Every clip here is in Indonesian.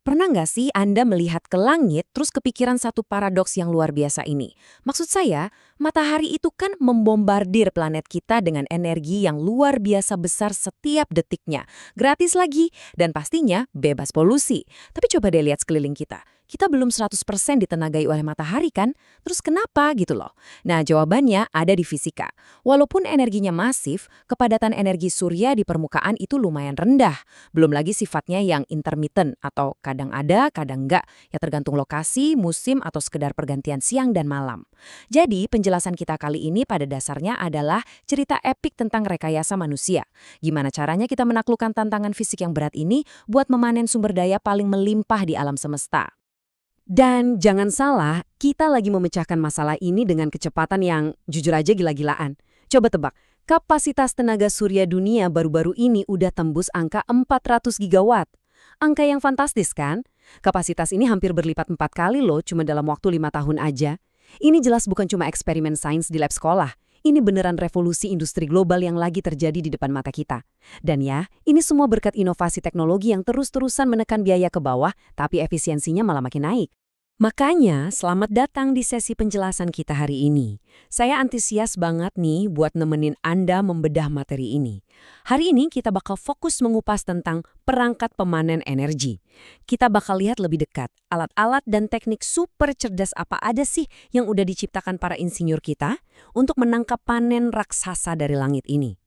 Pernah nggak sih Anda melihat ke langit terus kepikiran satu paradoks yang luar biasa ini? Maksud saya, matahari itu kan membombardir planet kita dengan energi yang luar biasa besar setiap detiknya. Gratis lagi, dan pastinya bebas polusi. Tapi coba deh lihat sekeliling kita. Kita belum 100% ditenagai oleh matahari kan? Terus kenapa gitu loh? Nah, jawabannya ada di fisika. Walaupun energinya masif, kepadatan energi surya di permukaan itu lumayan rendah. Belum lagi sifatnya yang intermittent atau kadang ada, kadang enggak. Ya tergantung lokasi, musim, atau sekedar pergantian siang dan malam. Jadi penjelasan kita kali ini pada dasarnya adalah cerita epik tentang rekayasa manusia. Gimana caranya kita menaklukkan tantangan fisik yang berat ini buat memanen sumber daya paling melimpah di alam semesta. Dan jangan salah, kita lagi memecahkan masalah ini dengan kecepatan yang jujur aja gila-gilaan. Coba tebak, kapasitas tenaga surya dunia baru-baru ini udah tembus angka 400 gigawatt. Angka yang fantastis kan? Kapasitas ini hampir berlipat 4 kali loh cuma dalam waktu 5 tahun aja. Ini jelas bukan cuma eksperimen sains di lab sekolah. Ini beneran revolusi industri global yang lagi terjadi di depan mata kita. Dan ya, ini semua berkat inovasi teknologi yang terus-terusan menekan biaya ke bawah, tapi efisiensinya malah makin naik. Makanya, selamat datang di sesi penjelasan kita hari ini. Saya antusias banget nih buat nemenin Anda membedah materi ini. Hari ini kita bakal fokus mengupas tentang perangkat pemanen energi. Kita bakal lihat lebih dekat, alat-alat dan teknik super cerdas apa ada sih yang udah diciptakan para insinyur kita untuk menangkap panen raksasa dari langit ini.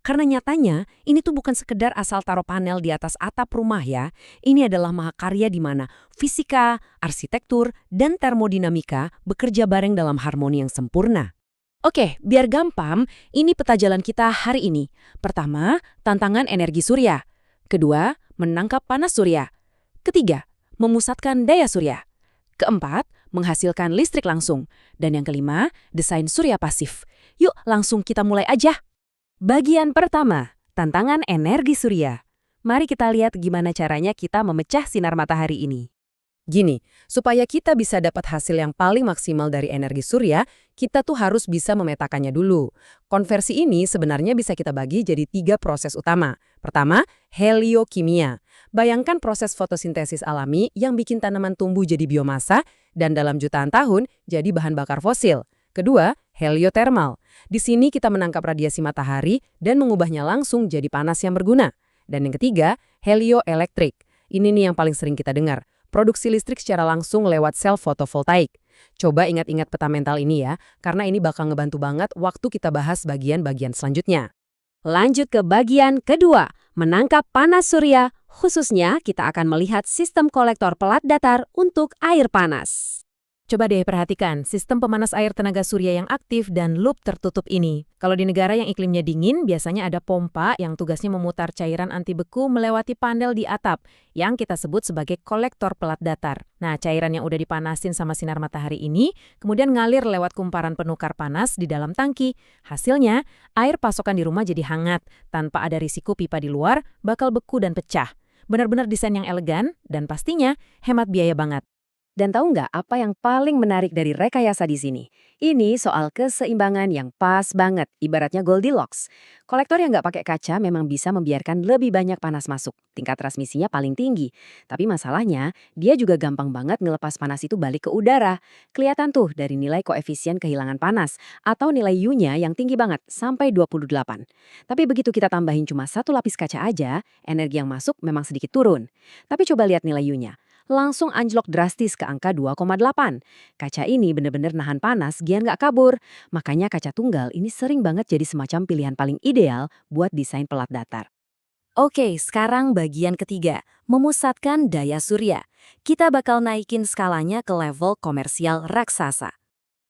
Karena nyatanya, ini tuh bukan sekedar asal taruh panel di atas atap rumah ya. Ini adalah mahakarya di mana fisika, arsitektur, dan termodinamika bekerja bareng dalam harmoni yang sempurna. Oke, biar gampang, ini peta jalan kita hari ini. Pertama, tantangan energi surya. Kedua, menangkap panas surya. Ketiga, memusatkan daya surya. Keempat, menghasilkan listrik langsung. Dan yang kelima, desain surya pasif. Yuk, langsung kita mulai aja. Bagian pertama, tantangan energi surya. Mari kita lihat gimana caranya kita memecah sinar matahari ini. Gini, supaya kita bisa dapat hasil yang paling maksimal dari energi surya, kita tuh harus bisa memetakannya dulu. Konversi ini sebenarnya bisa kita bagi jadi 3 proses utama. Pertama, heliokimia. Bayangkan proses fotosintesis alami yang bikin tanaman tumbuh jadi biomasa dan dalam jutaan tahun jadi bahan bakar fosil. Kedua, heliotermal. Di sini kita menangkap radiasi matahari dan mengubahnya langsung jadi panas yang berguna. Dan yang ketiga, helioelektrik. Ini nih yang paling sering kita dengar. Produksi listrik secara langsung lewat sel fotovoltaik. Coba ingat-ingat peta mental ini ya, karena ini bakal ngebantu banget waktu kita bahas bagian-bagian selanjutnya. Lanjut ke bagian kedua, menangkap panas surya. Khususnya kita akan melihat sistem kolektor pelat datar untuk air panas. Coba deh perhatikan sistem pemanas air tenaga surya yang aktif dan loop tertutup ini. Kalau di negara yang iklimnya dingin, biasanya ada pompa yang tugasnya memutar cairan anti beku melewati panel di atap, yang kita sebut sebagai kolektor pelat datar. Nah, cairan yang udah dipanasin sama sinar matahari ini, kemudian ngalir lewat kumparan penukar panas di dalam tangki. Hasilnya, air pasokan di rumah jadi hangat, tanpa ada risiko pipa di luar bakal beku dan pecah. Benar-benar desain yang elegan, dan pastinya hemat biaya banget. Dan tahu nggak apa yang paling menarik dari rekayasa di sini? Ini soal keseimbangan yang pas banget, ibaratnya Goldilocks. Kolektor yang nggak pakai kaca memang bisa membiarkan lebih banyak panas masuk. Tingkat transmisinya paling tinggi. Tapi masalahnya, dia juga gampang banget ngelepas panas itu balik ke udara. Kelihatan tuh dari nilai koefisien kehilangan panas, atau nilai U-nya yang tinggi banget, sampai 28. Tapi begitu kita tambahin cuma 1 lapis kaca aja, energi yang masuk memang sedikit turun. Tapi coba lihat nilai U-nya. Langsung anjlok drastis ke angka 2,8. Kaca ini bener-bener nahan panas, gian nggak kabur. Makanya kaca tunggal ini sering banget jadi semacam pilihan paling ideal buat desain pelat datar. Oke, sekarang bagian ketiga, memusatkan daya surya. Kita bakal naikin skalanya ke level komersial raksasa.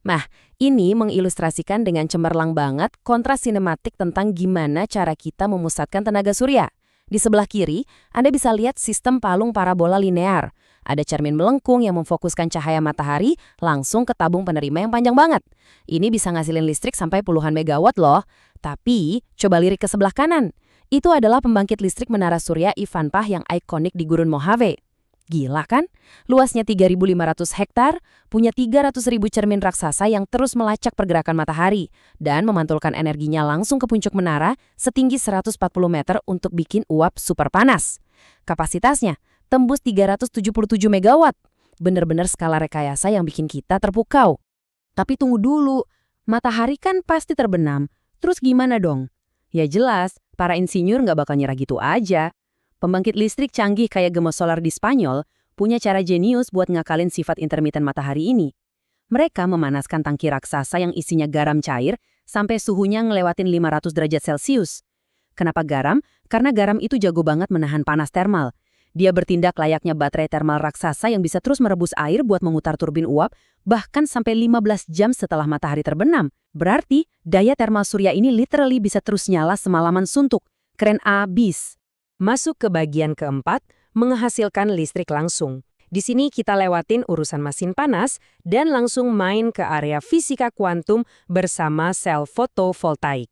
Nah, ini mengilustrasikan dengan cemerlang banget kontras sinematik tentang gimana cara kita memusatkan tenaga surya. Di sebelah kiri, Anda bisa lihat sistem palung parabola linear. Ada cermin melengkung yang memfokuskan cahaya matahari langsung ke tabung penerima yang panjang banget. Ini bisa ngasilin listrik sampai puluhan megawatt loh. Tapi, coba lirik ke sebelah kanan. Itu adalah pembangkit listrik menara surya Ivanpah yang ikonik di Gurun Mojave. Gila kan? Luasnya 3.500 hektar, punya 300.000 cermin raksasa yang terus melacak pergerakan matahari, dan memantulkan energinya langsung ke puncak menara setinggi 140 meter untuk bikin uap super panas. Kapasitasnya, tembus 377 megawatt. Bener-bener skala rekayasa yang bikin kita terpukau. Tapi tunggu dulu, matahari kan pasti terbenam. Terus gimana dong? Ya jelas, para insinyur nggak bakal nyerah gitu aja. Pembangkit listrik canggih kayak Gemo Solar di Spanyol punya cara jenius buat ngakalin sifat intermiten matahari ini. Mereka memanaskan tangki raksasa yang isinya garam cair sampai suhunya ngelewatin 500 derajat Celcius. Kenapa garam? Karena garam itu jago banget menahan panas termal. Dia bertindak layaknya baterai termal raksasa yang bisa terus merebus air buat memutar turbin uap, bahkan sampai 15 jam setelah matahari terbenam. Berarti, daya termal surya ini literally bisa terus nyala semalaman suntuk. Keren abis. Masuk ke bagian keempat, menghasilkan listrik langsung. Di sini kita lewatin urusan mesin panas dan langsung main ke area fisika kuantum bersama sel fotovoltaik.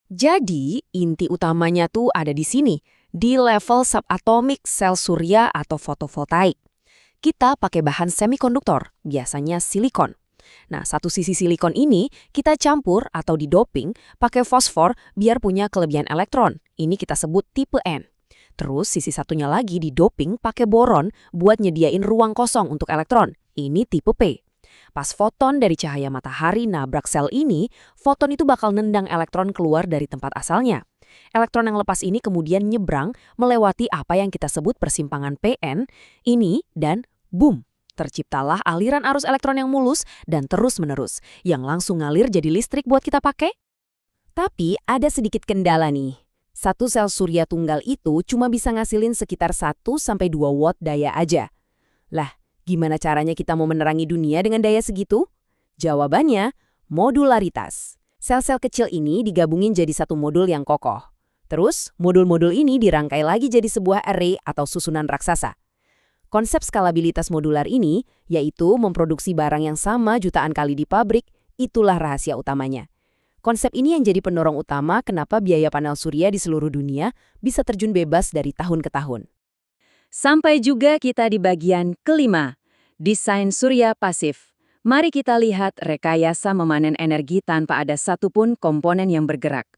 Jadi, inti utamanya tuh ada di sini, di level subatomik sel surya atau fotovoltaik. Kita pakai bahan semikonduktor, biasanya silikon. Nah, satu sisi silikon ini kita campur atau didoping pakai fosfor biar punya kelebihan elektron. Ini kita sebut tipe N. Terus sisi satunya lagi didoping pakai boron buat nyediain ruang kosong untuk elektron. Ini tipe P. Pas foton dari cahaya matahari nabrak sel ini, foton itu bakal nendang elektron keluar dari tempat asalnya. Elektron yang lepas ini kemudian nyebrang melewati apa yang kita sebut persimpangan PN, ini dan boom. Terciptalah aliran arus elektron yang mulus dan terus-menerus, yang langsung ngalir jadi listrik buat kita pakai. Tapi ada sedikit kendala nih. Satu sel surya tunggal itu cuma bisa ngasilin sekitar 1-2 watt daya aja. Lah, gimana caranya kita mau menerangi dunia dengan daya segitu? Jawabannya, modularitas. Sel-sel kecil ini digabungin jadi satu modul yang kokoh. Terus, modul-modul ini dirangkai lagi jadi sebuah array atau susunan raksasa. Konsep skalabilitas modular ini, yaitu memproduksi barang yang sama jutaan kali di pabrik, itulah rahasia utamanya. Konsep ini yang jadi pendorong utama kenapa biaya panel surya di seluruh dunia bisa terjun bebas dari tahun ke tahun. Sampai juga kita di bagian kelima, desain surya pasif. Mari kita lihat rekayasa memanen energi tanpa ada satupun komponen yang bergerak.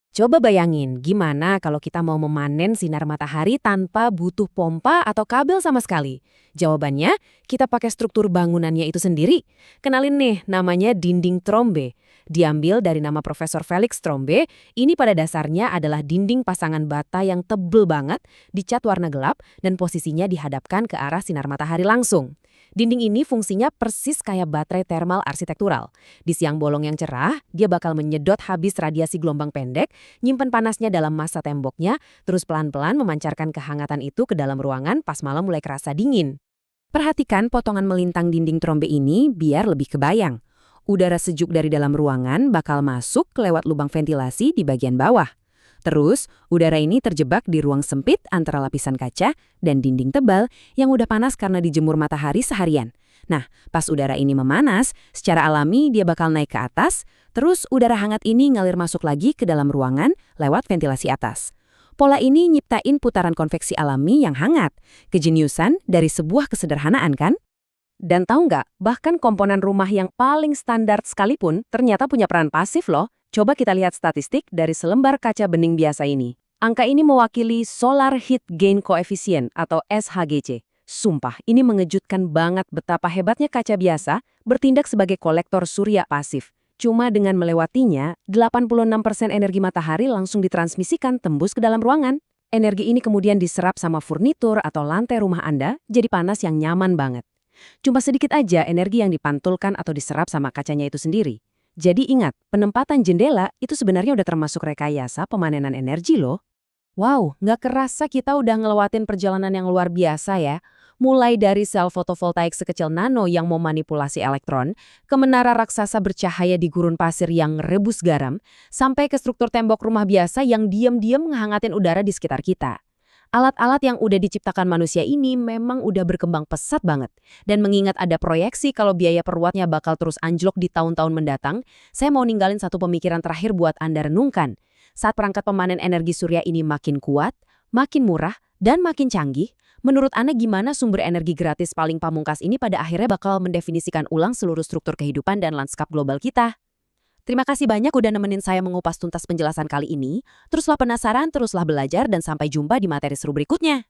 Coba bayangin, gimana kalau kita mau memanen sinar matahari tanpa butuh pompa atau kabel sama sekali? Jawabannya, kita pakai struktur bangunannya itu sendiri. Kenalin nih, namanya dinding trombe. Diambil dari nama Profesor Felix Trombe, ini pada dasarnya adalah dinding pasangan bata yang tebel banget, dicat warna gelap, dan posisinya dihadapkan ke arah sinar matahari langsung. Dinding ini fungsinya persis kayak baterai termal arsitektural. Di siang bolong yang cerah, dia bakal menyedot habis radiasi gelombang pendek, nyimpen panasnya dalam massa temboknya, terus pelan-pelan memancarkan kehangatan itu ke dalam ruangan pas malam mulai kerasa dingin. Perhatikan potongan melintang dinding trombe ini biar lebih kebayang. Udara sejuk dari dalam ruangan bakal masuk lewat lubang ventilasi di bagian bawah. Terus, udara ini terjebak di ruang sempit antara lapisan kaca dan dinding tebal yang udah panas karena dijemur matahari seharian. Nah, pas udara ini memanas, secara alami dia bakal naik ke atas, terus udara hangat ini ngalir masuk lagi ke dalam ruangan lewat ventilasi atas. Pola ini nyiptain putaran konveksi alami yang hangat, kejeniusan dari sebuah kesederhanaan kan? Dan tahu nggak, bahkan komponen rumah yang paling standar sekalipun ternyata punya peran pasif loh. Coba kita lihat statistik dari selembar kaca bening biasa ini. Angka ini mewakili Solar Heat Gain Coefficient atau SHGC. Sumpah, ini mengejutkan banget betapa hebatnya kaca biasa bertindak sebagai kolektor surya pasif. Cuma dengan melewatinya, 86% energi matahari langsung ditransmisikan tembus ke dalam ruangan. Energi ini kemudian diserap sama furnitur atau lantai rumah Anda, jadi panas yang nyaman banget. Cuma sedikit aja energi yang dipantulkan atau diserap sama kacanya itu sendiri. Jadi ingat, penempatan jendela itu sebenarnya udah termasuk rekayasa pemanenan energi loh. Wow, nggak kerasa kita udah ngelewatin perjalanan yang luar biasa ya. Mulai dari sel fotovoltaik sekecil nano yang memanipulasi elektron, ke menara raksasa bercahaya di gurun pasir yang rebus garam, sampai ke struktur tembok rumah biasa yang diam-diam ngehangatin udara di sekitar kita. Alat-alat yang udah diciptakan manusia ini memang udah berkembang pesat banget. Dan mengingat ada proyeksi kalau biaya perawatnya bakal terus anjlok di tahun-tahun mendatang, saya mau ninggalin satu pemikiran terakhir buat Anda renungkan. Saat perangkat pemanen energi surya ini makin kuat, makin murah, dan makin canggih, menurut Anda gimana sumber energi gratis paling pamungkas ini pada akhirnya bakal mendefinisikan ulang seluruh struktur kehidupan dan lanskap global kita? Terima kasih banyak udah nemenin saya mengupas tuntas penjelasan kali ini. Teruslah penasaran, teruslah belajar, dan sampai jumpa di materi seru berikutnya.